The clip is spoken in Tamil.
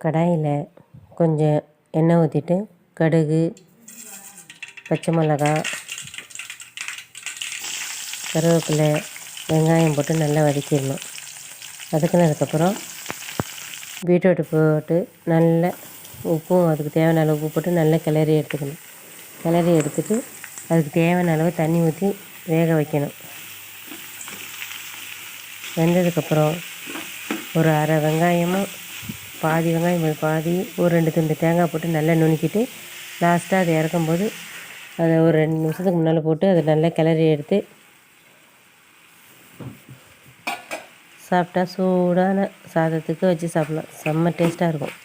கடாயில் கொஞ்சம் எண்ணெய் ஊற்றிட்டு கடுகு, பச்சை மிளகாய், கருவேப்பிலை, வெங்காயம் போட்டு நல்லா வதக்கிடணும். வதக்கினதுக்கப்புறம் பீட்ரூட்டு போட்டு நல்லா உப்பும் அதுக்கு தேவையான அளவு உப்பு போட்டு நல்லா கிளறி எடுத்துக்கணும். கிளறி எடுத்துட்டு அதுக்கு தேவையான அளவு தண்ணி ஊற்றி வேக வைக்கணும். வெந்ததுக்கப்புறம் ஒரு அரை வெங்காயமும் பாதி வெங்காயம் பாதி ஒரு 2 துண்டு தேங்காய் போட்டு நல்லா நுணுக்கிட்டு லாஸ்ட்டாக அதை இறக்கும்போது அதை ஒரு 2 நிமிஷத்துக்கு முன்னால் போட்டு அதை நல்லா கிளறி எடுத்து சாப்பிட்டா சூடான சாதத்துக்கு வச்சு சாப்பிட்லாம். செம்ம டேஸ்ட்டாக இருக்கும்.